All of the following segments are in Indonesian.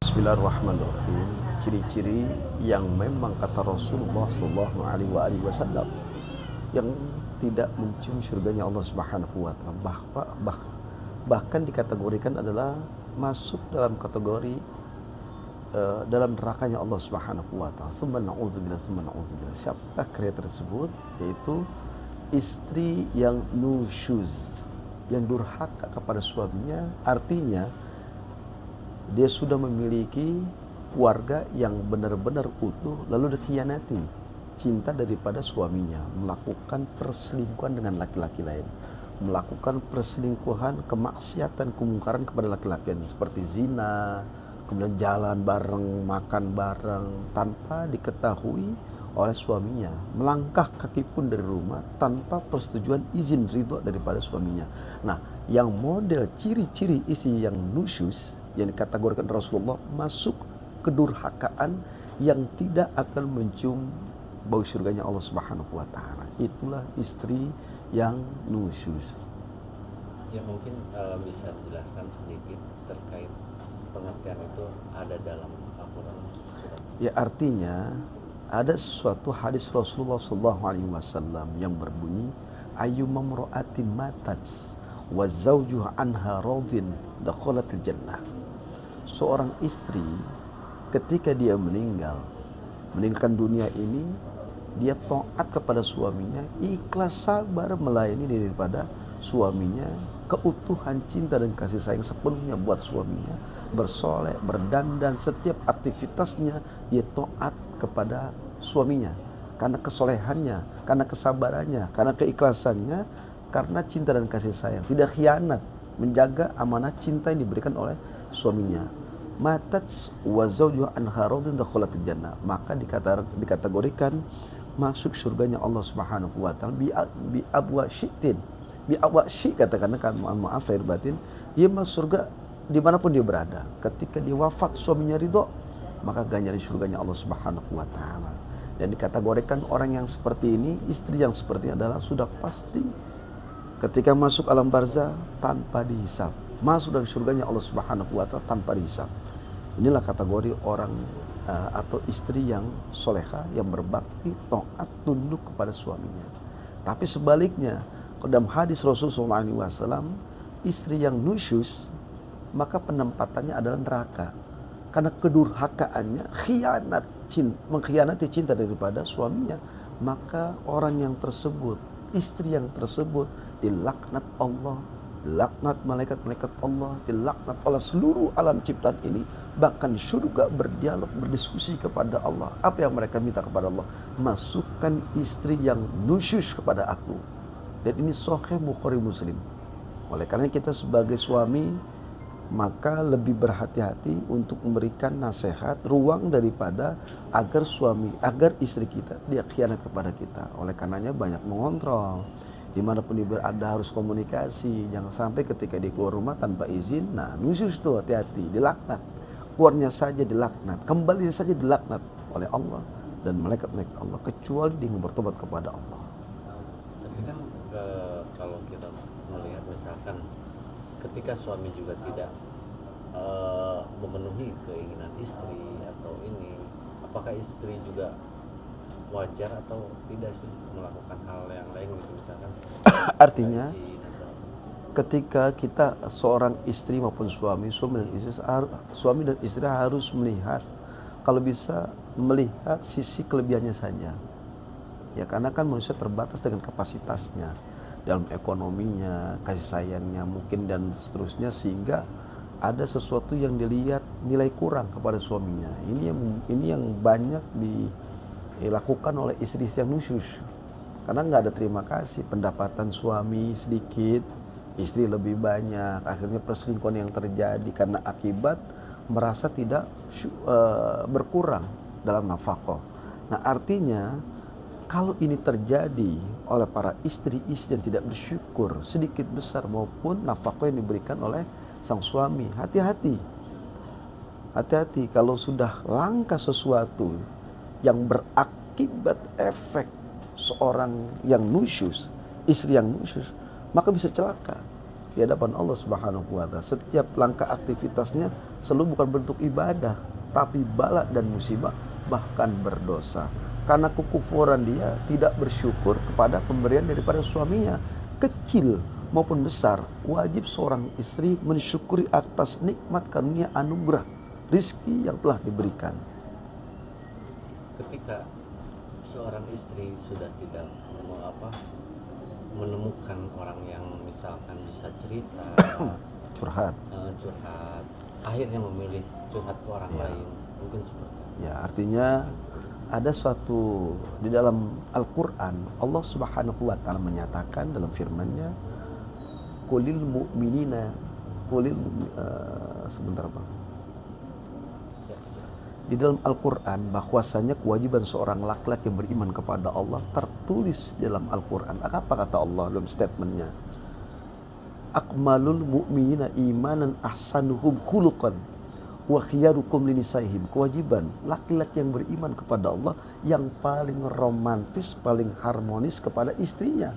Bismillahirrahmanirrahim. Ciri-ciri yang memang kata Rasulullah Shallallahu Alaihi Wasallam yang tidak mencium surganya Allah Subhanahu Wa Taala, bahkan dikategorikan adalah masuk dalam kategori dalam nerakanya Allah Subhanahu Wa Taala. Tsumma na'udzubillah, tsumma na'udzubillah. Siapakah kriteria tersebut? Yaitu istri yang nusyuz, yang durhaka kepada suaminya. Artinya dia sudah memiliki keluarga yang benar-benar utuh lalu dikhianati cinta daripada suaminya, melakukan perselingkuhan dengan laki-laki lain, melakukan perselingkuhan, kemaksiatan, kemungkaran kepada laki-laki lain seperti zina, kemudian jalan bareng, makan bareng tanpa diketahui oleh suaminya, melangkah kaki pun dari rumah tanpa persetujuan izin ridho daripada suaminya. Nah, yang model ciri-ciri istri yang nusyus yang dikategorikan Rasulullah masuk kedurhakaan yang tidak akan mencium bau surganya Allah Subhanahu Wa Taala. Itulah istri yang nusyus. Ya mungkin bisa dijelaskan sedikit terkait pengertian itu ada dalam Al-Quran. Ya, artinya ada suatu hadis Rasulullah SAW yang berbunyi ayyuma imra'atin matat wa zawjuha anha radin dakhalatil jannah. Seorang istri ketika dia meninggalkan dunia ini, dia taat kepada suaminya, ikhlas sabar melayani daripada suaminya, keutuhan cinta dan kasih sayang sepenuhnya buat suaminya, bersoleh, berdandan, setiap aktivitasnya dia taat kepada suaminya karena kesolehannya, karena kesabarannya, karena keikhlasannya, karena cinta dan kasih sayang, tidak khianat, menjaga amanah cinta yang diberikan oleh suaminya. Matat wa zawjuha anha radin dakhalatil jannah, maka dikategorikan masuk surganya Allah Subhanahu Wa Taala bi abwa syi'tin, bi abwa syi', katakan maaf lahir batin, dia masuk surga dimanapun dia berada. Ketika dia wafat suaminya ridho, maka ganjaran surganya Allah Subhanahu Wa Taala. Dan dikategorikan orang yang seperti ini, istri yang seperti ini adalah sudah pasti ketika masuk alam barzah tanpa dihisab, masuk dari surganya Allah Subhanahu Wa Taala tanpa dihisab. Inilah kategori orang atau istri yang soleha, yang berbakti, taat, tunduk kepada suaminya. Tapi sebaliknya, dalam hadis Rasulullah SAW, istri yang nusyus, maka penempatannya adalah neraka. Karena kedurhakaannya, mengkhianati cinta daripada suaminya, maka orang yang tersebut, istri yang tersebut dilaknat Allah, dilaknat malaikat-malaikat Allah, dilaknat oleh seluruh alam ciptaan ini. Bahkan surga berdialog, berdiskusi kepada Allah. Apa yang mereka minta kepada Allah? Masukkan istri yang nusyus kepada aku. Dan ini Sahih Bukhari Muslim. Oleh karena kita sebagai suami, maka lebih berhati-hati untuk memberikan nasihat, ruang daripada agar istri kita dia khianat kepada kita. Oleh karenanya banyak mengontrol. Dimanapun dia berada harus komunikasi. Jangan sampai ketika dia keluar rumah tanpa izin, nah nusyus tuh, hati-hati, dilaknat. Keluarnya saja dilaknat, kembalinya saja dilaknat oleh Allah dan malaikat-malaikat Allah, kecuali dia bertobat kepada Allah. Tapi kan kalau kita melihat misalkan ketika suami juga tidak memenuhi keinginan istri atau ini, apakah istri juga wajar atau tidak sih melakukan hal yang lain gitu misalkan? Artinya ketika kita seorang istri maupun suami dan istri harus melihat, kalau bisa melihat sisi kelebihannya saja. Ya, karena kan manusia terbatas dengan kapasitasnya dalam ekonominya, kasih sayangnya mungkin dan seterusnya, sehingga ada sesuatu yang dilihat nilai kurang kepada suaminya. Ini yang banyak dilakukan oleh istri-istri yang nusyus. Karena nggak ada terima kasih, pendapatan suami sedikit, istri lebih banyak, akhirnya perselingkuhan yang terjadi karena akibat merasa tidak berkurang dalam nafkah. Nah, artinya kalau ini terjadi oleh para istri-istri yang tidak bersyukur, sedikit besar maupun nafkah yang diberikan oleh sang suami, hati-hati. Hati-hati kalau sudah langka sesuatu yang berakibat efek seorang yang nusyus, istri yang nusyus, maka bisa celaka. di hadapan Allah Subhanahu wa taala. Setiap langkah aktivitasnya selalu bukan bentuk ibadah, tapi bala dan musibah, bahkan berdosa. Karena kekufuran dia tidak bersyukur kepada pemberian daripada suaminya, kecil maupun besar. Wajib seorang istri mensyukuri atas nikmat karunia anugerah rizki yang telah diberikan. Ketika seorang istri sudah tidak menemukan orang yang misalkan bisa cerita, curhat, akhirnya memilih curhat ke orang lain, mungkin seperti itu. Ya, artinya ada suatu di dalam Al-Quran, Allah Subhanahu wa ta'ala menyatakan dalam firman-Nya, Qulil mu'minina, sebentar Bang. Di dalam Al-Quran bahwasanya kewajiban seorang laki-laki yang beriman kepada Allah tertulis dalam Al-Quran. Apa kata Allah dalam statementnya? Akmalul mu'minina imanan ahsanuhum khuluqan wa khiyarukum linisaihim. Kewajiban laki-laki yang beriman kepada Allah yang paling romantis, paling harmonis kepada istrinya.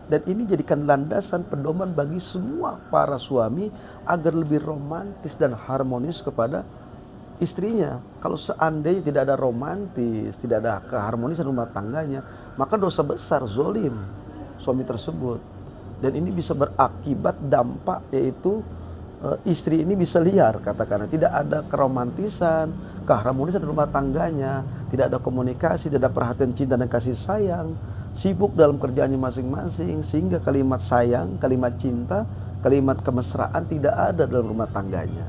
Dan ini jadikan landasan pedoman bagi semua para suami agar lebih romantis dan harmonis kepada istrinya. Kalau seandainya tidak ada romantis, tidak ada keharmonisan rumah tangganya, maka dosa besar, zolim suami tersebut. Dan ini bisa berakibat dampak, yaitu istri ini bisa liar, katakanlah tidak ada keromantisan, keharmonisan rumah tangganya, tidak ada komunikasi, tidak ada perhatian cinta dan kasih sayang, sibuk dalam kerjaannya masing-masing, sehingga kalimat sayang, kalimat cinta, kalimat kemesraan tidak ada dalam rumah tangganya.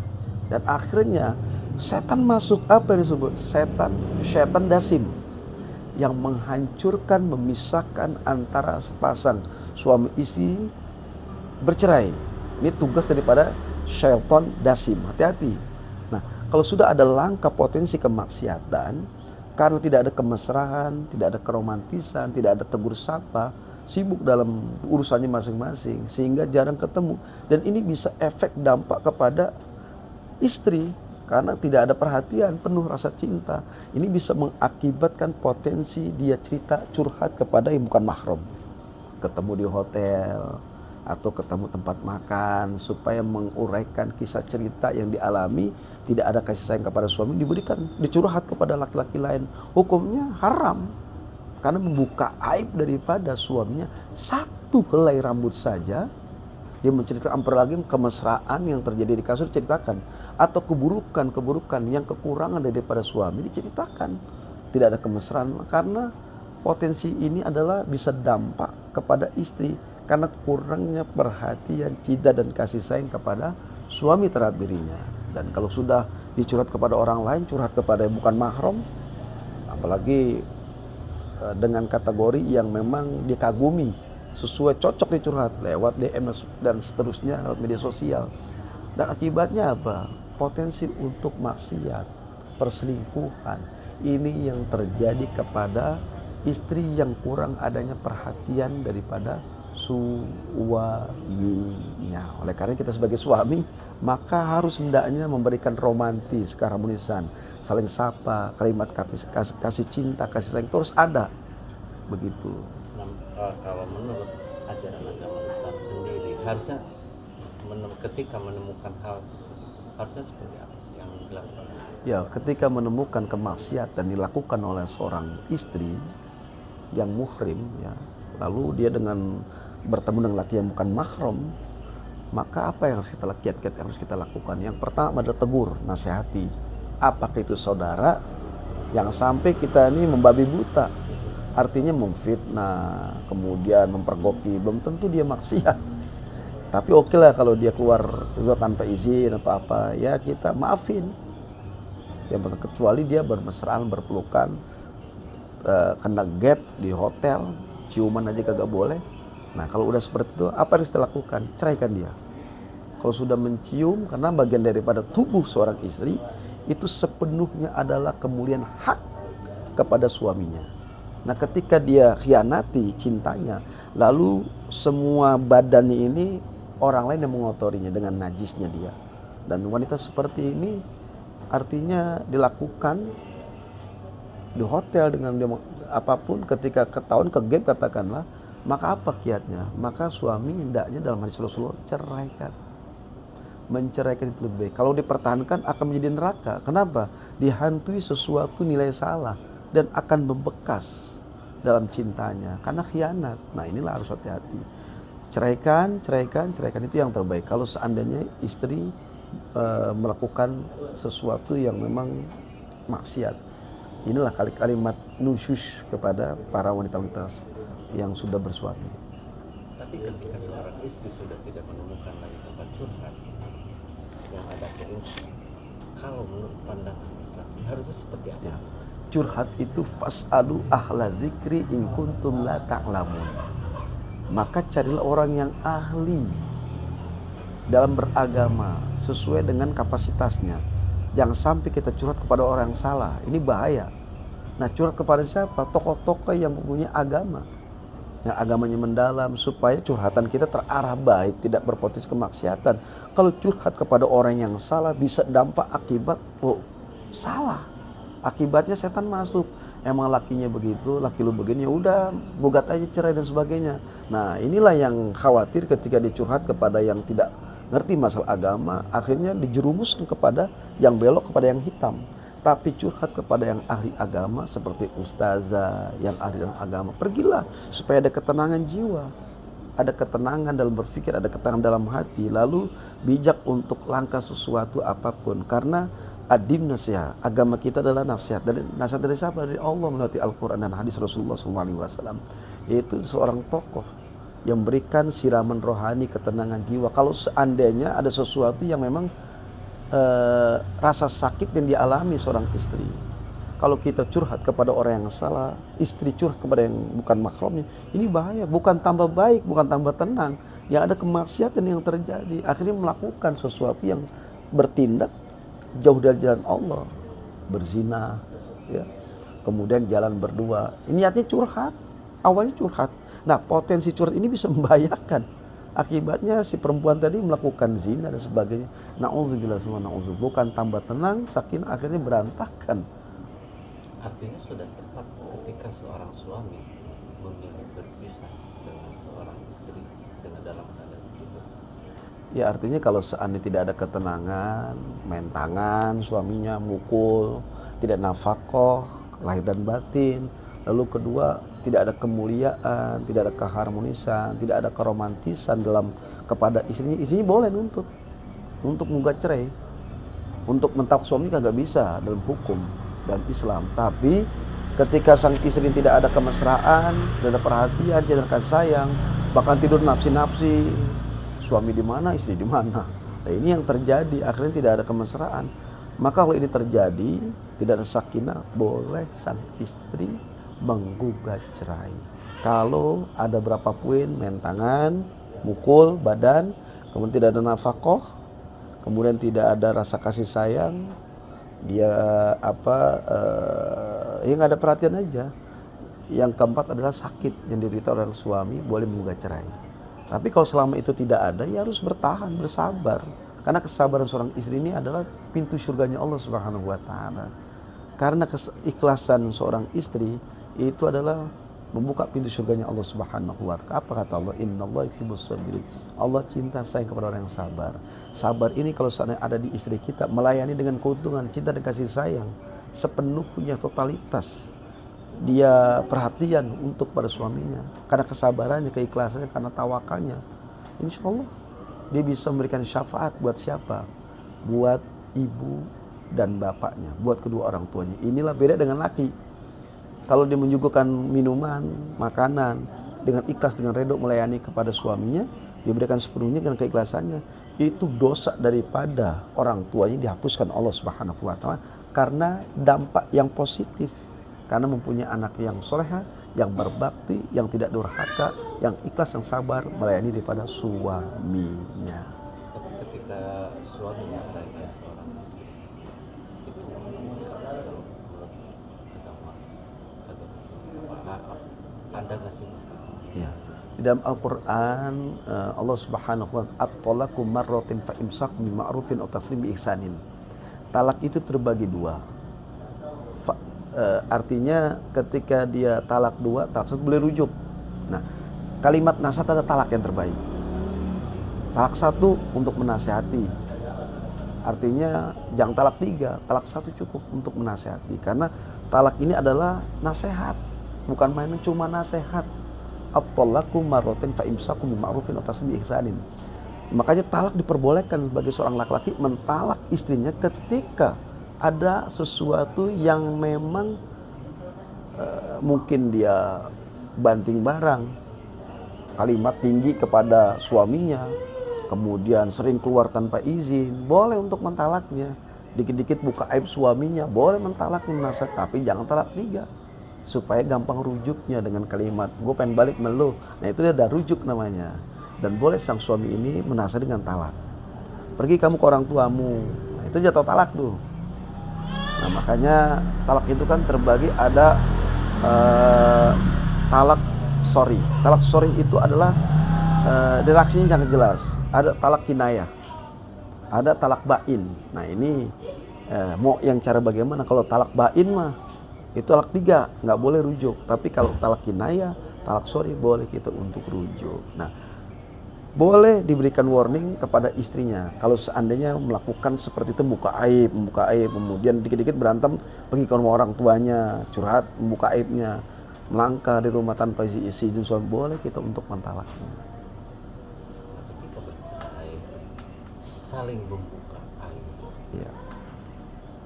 Dan akhirnya setan masuk, apa yang disebut? Setan dasim yang menghancurkan, memisahkan antara sepasang suami istri bercerai. Ini tugas daripada syaitan dasim. Hati-hati. Nah, kalau sudah ada langkah potensi kemaksiatan karena tidak ada kemesraan, tidak ada keromantisan, tidak ada tegur sapa, sibuk dalam urusannya masing-masing sehingga jarang ketemu, dan ini bisa efek dampak kepada istri. Karena tidak ada perhatian, penuh rasa cinta. Ini bisa mengakibatkan potensi dia cerita, curhat kepada yang bukan mahram. Ketemu di hotel, atau ketemu tempat makan, supaya menguraikan kisah cerita yang dialami, tidak ada kasih sayang kepada suami, dicurhat kepada laki-laki lain. Hukumnya haram. Karena membuka aib daripada suaminya. Satu helai rambut saja, dia menceritakan, apalagi kemesraan yang terjadi di kasur ceritakan, atau keburukan yang kekurangan daripada suami diceritakan. Tidak ada kemesraan, karena potensi ini adalah bisa dampak kepada istri karena kurangnya perhatian, cinta dan kasih sayang kepada suami terhadap dirinya. Dan kalau sudah dicurhat kepada orang lain, curhat kepada yang bukan mahram, apalagi dengan kategori yang memang dikagumi, sesuai cocok dicurhat lewat DM dan seterusnya, lewat media sosial. Dan akibatnya apa? Potensi untuk maksiat, perselingkuhan. Ini yang terjadi kepada istri yang kurang adanya perhatian daripada suaminya. Oleh karena kita sebagai suami, maka harus hendaknya memberikan romantis, keharmonisan, saling sapa, kalimat kasih cinta, kasih sayang terus ada. Begitu. Kalau menurut ajaran agama Islam sendiri, harusnya ketika menemukan hal harusnya seperti apa yang dilakukan? Ya, ketika menemukan kemaksiatan dilakukan oleh seorang istri yang muhrim, ya, lalu dia dengan bertemu dengan laki yang bukan mahram, maka apa yang harus kita lakukan? Yang pertama adalah tegur, nasihati. Apakah itu saudara yang sampai kita ini membabi buta, artinya memfitnah, kemudian mempergoki, belum tentu dia maksiat. Tapi oke lah kalau dia keluar tanpa izin apa-apa, ya kita maafin. Yang kecuali dia bermesraan, berpelukan, kena gap di hotel, ciuman aja kagak boleh. Nah kalau udah seperti itu, apa yang kita lakukan? Ceraikan dia. Kalau sudah mencium, karena bagian daripada tubuh seorang istri, itu sepenuhnya adalah kemuliaan hak kepada suaminya. Nah ketika dia khianati cintanya, lalu semua badannya ini orang lain yang mengotorinya dengan najisnya dia. Dan wanita seperti ini artinya dilakukan di hotel dengan dia, apapun, ketika ketahuan ke game katakanlah, Maka apa kiatnya? Maka suami hendaknya dalam hadis Rasulullah ceraikan. Menceraikan itu lebih baik. Kalau dipertahankan akan menjadi neraka. Kenapa? Dihantui sesuatu nilai salah dan akan membekas dalam cintanya karena khianat. Nah, inilah harus hati-hati. Ceraikan itu yang terbaik. Kalau seandainya istri melakukan sesuatu yang memang maksiat. Inilah kalimat nusyush kepada para wanita-wanita yang sudah bersuami. Tapi ketika seorang istri sudah tidak menemukan lagi tempat curhat yang ada keinginan, kalau menurut pandangan Islam harusnya seperti apa Ya. sih? Curhat itu fas'alu ahla dzikri in kuntum la ta'lamun. Maka carilah orang yang ahli dalam beragama sesuai dengan kapasitasnya. Jangan sampai kita curhat kepada orang yang salah. Ini bahaya. Nah, curhat kepada siapa? Tokoh-tokoh yang mempunyai agama, yang agamanya mendalam, supaya curhatan kita terarah baik, tidak berpotensi kemaksiatan. Kalau curhat kepada orang yang salah bisa dampak akibat salah. Akibatnya setan masuk. Emang lakinya begitu, laki lu begini, ya udah gugat aja cerai dan sebagainya. Nah, inilah yang khawatir ketika dicurhat kepada yang tidak ngerti masalah agama, akhirnya dijerumuskan kepada yang belok, kepada yang hitam. Tapi curhat kepada yang ahli agama seperti ustazah yang ahli dalam agama, pergilah supaya ada ketenangan jiwa, ada ketenangan dalam berpikir, ada ketenangan dalam hati, lalu bijak untuk langkah sesuatu apapun. Karena ad-din nasihat, agama kita adalah nasihat. Nasihat dari siapa? Dari Allah melalui Al-Quran dan hadis Rasulullah SAW. Yaitu seorang tokoh yang memberikan siraman rohani, ketenangan jiwa. Kalau seandainya ada sesuatu yang memang rasa sakit yang dialami seorang istri, kalau kita curhat kepada orang yang salah, istri curhat kepada yang bukan mahramnya, ini bahaya. Bukan tambah baik, bukan tambah tenang, yang ada kemaksiatan yang terjadi. Akhirnya melakukan sesuatu yang bertindak jauh dari jalan Allah, berzina, ya. Kemudian jalan berdua. Ini artinya curhat, awalnya curhat. Nah, potensi curhat ini bisa membahayakan. Akibatnya si perempuan tadi melakukan zina dan sebagainya. Na'udzubillah semua na'udzubillah. Bukan tambah tenang, sakinah, akhirnya berantakan. Artinya sudah tepat ketika seorang suami memilih berpisah dengan seorang istri dengan dalam keadaan seperti itu. Ya, artinya kalau seandainya tidak ada ketenangan, main tangan, suaminya mukul, tidak nafkah, lahir dan batin. Lalu kedua, tidak ada kemuliaan, tidak ada keharmonisan, tidak ada keromantisan dalam kepada istrinya. Istrinya boleh nuntut untuk menggugat cerai. Untuk mentalak suami kagak bisa dalam hukum dan Islam. Tapi ketika sang istri tidak ada kemesraan, tidak ada perhatian, tidak ada kasih sayang, bahkan tidur nafsi-nafsi, suami di mana, istri di mana. Nah, ini yang terjadi, akhirnya tidak ada kemesraan. Maka kalau ini terjadi, tidak ada sakinah, boleh sang istri menggugat cerai. Kalau ada berapa poin, main tangan, mukul badan, kemudian tidak ada nafkah, kemudian tidak ada rasa kasih sayang, dia ya nggak ada perhatian aja. Yang keempat adalah sakit yang diderita oleh suami, boleh menggugat cerai. Tapi kalau selama itu tidak ada, ya harus bertahan, bersabar. Karena kesabaran seorang istri ini adalah pintu surganya Allah Subhanahu wa taala. Karena keikhlasan seorang istri itu adalah membuka pintu surganya Allah Subhanahu wa taala. Apa kata Allah? Innallaha yuhibbus sabirin. Allah cinta sayang kepada orang yang sabar. Sabar ini kalau seandainya ada di istri kita, melayani dengan keuntungan, cinta dan kasih sayang sepenuhnya, totalitas. Dia perhatian untuk pada suaminya karena kesabarannya, keikhlasannya, karena tawakalnya. Insya Allah dia bisa memberikan syafaat buat siapa? Buat ibu dan bapaknya, buat kedua orang tuanya. Inilah beda dengan laki. Kalau dia menyuguhkan minuman, makanan dengan ikhlas, dengan redha melayani kepada suaminya, dia berikan sepenuhnya dengan keikhlasannya, itu dosa daripada orang tuanya dihapuskan Allah Subhanahu wa taala karena dampak yang positif. Karena mempunyai anak yang soleha, yang berbakti, yang tidak durhaka, yang ikhlas, yang sabar melayani daripada suaminya. Tapi ketika suami menceraikan seorang istri, itu menurut agama ada nggak sih? Ya. Di dalam Al-Quran Allah Subhanahu wa taala at-talaqu marratin fa imsakum bi ma'rufin aw taslim bi ihsanin. Talak itu terbagi dua. Artinya ketika dia talak dua, talak satu boleh rujuk. Nah, kalimat nasihat ada talak yang terbaik. Talak 1 untuk menasihati. Artinya jangan talak 3, talak 1 cukup untuk menasihati. Karena talak ini adalah nasihat, bukan main cuma nasihat. At-talaqu marratain fa imsakum bima'rufin wa tasrihun bi ihsanin. Makanya talak diperbolehkan bagi seorang laki-laki mentalak istrinya ketika ada sesuatu yang memang mungkin dia banting barang, kalimat tinggi kepada suaminya, kemudian sering keluar tanpa izin, boleh untuk mentalaknya. Dikit-dikit buka aib suaminya, boleh mentalaknya, menasihat, tapi jangan talak 3, supaya gampang rujuknya dengan kalimat gue pengen balik melu. Nah itu dia ada rujuk namanya. Dan boleh sang suami ini menasihat dengan talak, pergi kamu ke orang tuamu. Nah itu jatuh talak tuh. Nah makanya talak itu kan terbagi ada talak sorry. Talak sorry itu adalah redaksinya sangat jelas. Ada talak kinayah, ada talak bain. Nah ini mau yang cara bagaimana? Kalau talak bain mah itu talak 3, nggak boleh rujuk. Tapi kalau talak kinayah, talak sorry boleh kita untuk rujuk. Nah boleh diberikan warning kepada istrinya kalau seandainya melakukan seperti itu, membuka aib, kemudian dikit-dikit berantem, pergi ke rumah orang tuanya, curhat, membuka aibnya, melangkah di rumah tanpa izin suami, boleh kita untuk mentalaknya. Ketika bercerai, saling membuka aib. Ya.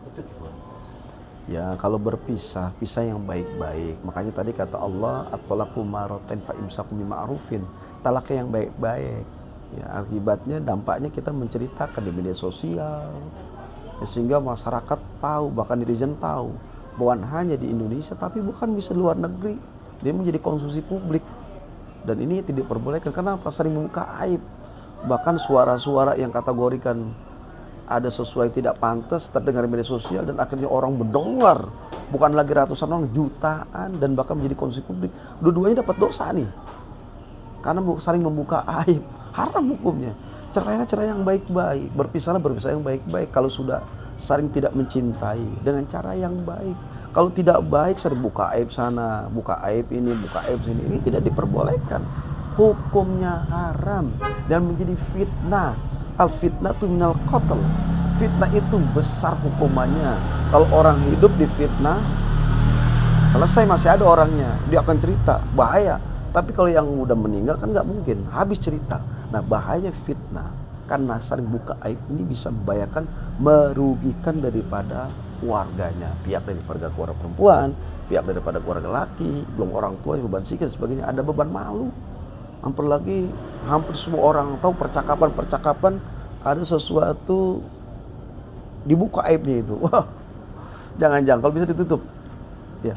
Itu gimana? Ya kalau berpisah, pisah yang baik-baik. Makanya tadi kata Allah, at-talaqu marratain fa imsakum bima'rufin. Talaknya yang baik-baik. Ya, akibatnya dampaknya kita menceritakan di media sosial, ya, sehingga masyarakat tahu, bahkan netizen tahu, bukan hanya di Indonesia tapi bukan bisa di luar negeri, dia menjadi konsumsi publik. Dan ini tidak diperbolehkan. Kenapa? Sering membuka aib. Bahkan suara-suara yang kategorikan ada sesuai tidak pantas terdengar di media sosial, dan akhirnya orang mendengar, bukan lagi ratusan orang, jutaan, dan bahkan menjadi konsumsi publik. Dua-duanya dapat dosa nih, karena saling membuka aib. Haram hukumnya. Cerailah cerai yang baik-baik, berpisahlah berpisah yang baik-baik. Kalau sudah saling tidak mencintai, dengan cara yang baik. Kalau tidak baik, sering buka aib sana, buka aib ini, buka aib sini, ini tidak diperbolehkan. Hukumnya haram dan menjadi fitnah. Al fitnatu minal qatl. Fitnah itu besar hukumannya. Kalau orang hidup di fitnah, selesai masih ada orangnya, dia akan cerita, bahaya. Tapi kalau yang udah meninggal kan nggak mungkin, habis cerita. Nah bahayanya fitnah, karena saling buka aib ini bisa membahayakan, merugikan daripada keluarganya, pihak daripada keluarga perempuan, pihak daripada keluarga laki, belum orang tua, beban psikis dan sebagainya, ada beban malu. Hampir semua orang tahu percakapan ada sesuatu dibuka aibnya itu. Wah, jangan kalau bisa ditutup. Ya,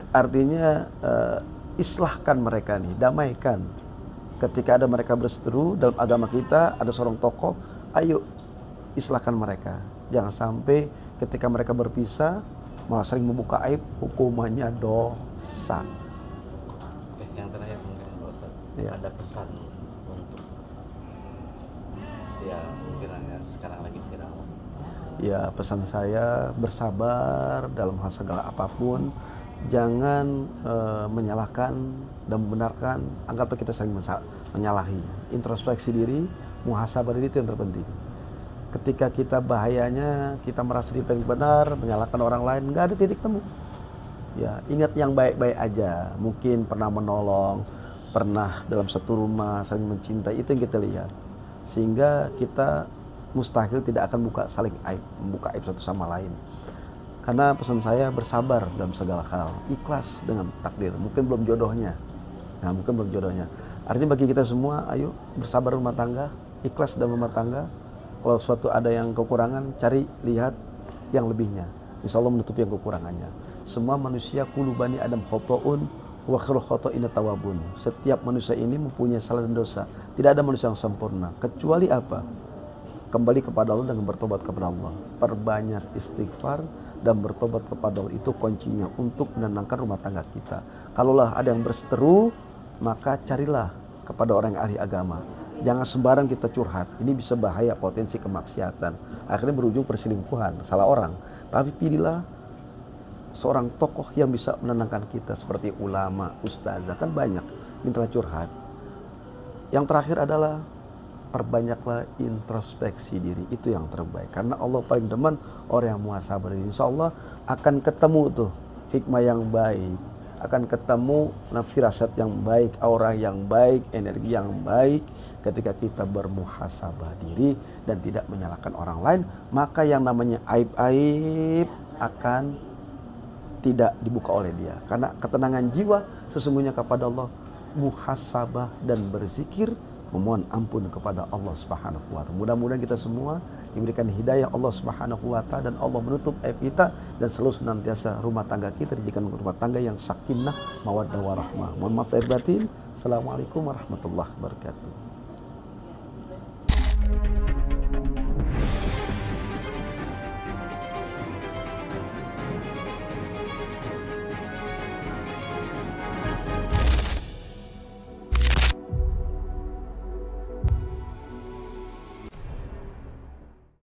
artinya islahkan mereka nih, damaikan. Ketika ada mereka berseteru dalam agama kita, ada seorang tokoh, ayo islahkan mereka. Jangan sampai ketika mereka berpisah malah sering membuka aib, hukumannya dosa. Yang terakhir mungkin Pak Ustaz, Ya. ada pesan untuk ya mungkin hanya sekarang lagi viral. Ya, pesan saya bersabar dalam hal segala apapun. Jangan menyalahkan dan membenarkan. Anggaplah kita sering menyalahi. Introspeksi diri, muhasabah diri, itu yang terpenting. Ketika kita bahayanya, kita merasa diri paling benar, menyalahkan orang lain, nggak ada titik temu. Ya, ingat yang baik-baik aja. Mungkin pernah menolong, pernah dalam satu rumah saling mencintai, itu yang kita lihat. Sehingga kita mustahil tidak akan membuka aib satu sama lain. Karena pesan saya bersabar dalam segala hal, ikhlas dengan takdir. Mungkin belum jodohnya. Artinya bagi kita semua, ayo bersabar rumah tangga, ikhlas dalam rumah tangga. Kalau suatu ada yang kekurangan, cari lihat yang lebihnya. Insya Allah menutupi yang kekurangannya. Semua manusia kullu bani Adam khotoun wa khairul khotoina tawabun. Setiap manusia ini mempunyai salah dan dosa. Tidak ada manusia yang sempurna. Kecuali apa? Kembali kepada Allah dan bertobat kepada Allah. Perbanyak istighfar dan bertobat kepada Allah, itu kuncinya untuk menenangkan rumah tangga kita. Kalaulah ada yang berseteru, maka carilah kepada orang yang ahli agama. Jangan sembarang kita curhat. Ini bisa bahaya, potensi kemaksiatan. Akhirnya berujung perselingkuhan, salah orang. Tapi pilihlah seorang tokoh yang bisa menenangkan kita, seperti ulama, ustazah, kan banyak mintalah curhat. Yang terakhir adalah perbanyaklah introspeksi diri, itu yang terbaik. Karena Allah paling demen orang yang muhasabah diri. Insya Allah akan ketemu tuh hikmah yang baik, akan ketemu firasat yang baik, aura yang baik, energi yang baik ketika kita bermuhasabah diri dan tidak menyalahkan orang lain. Maka yang namanya aib-aib akan tidak dibuka oleh dia. Karena ketenangan jiwa sesungguhnya kepada Allah, muhasabah dan berzikir, memohon ampun kepada Allah Subhanahu wa taala. Mudah-mudahan kita semua diberikan hidayah Allah Subhanahu wa taala dan Allah menutup aib kita dan selalu senantiasa rumah tangga kita dijadikan rumah tangga yang sakinah, mawaddah warahmah. Mohon maaf lahir batin. Assalamualaikum warahmatullahi wabarakatuh.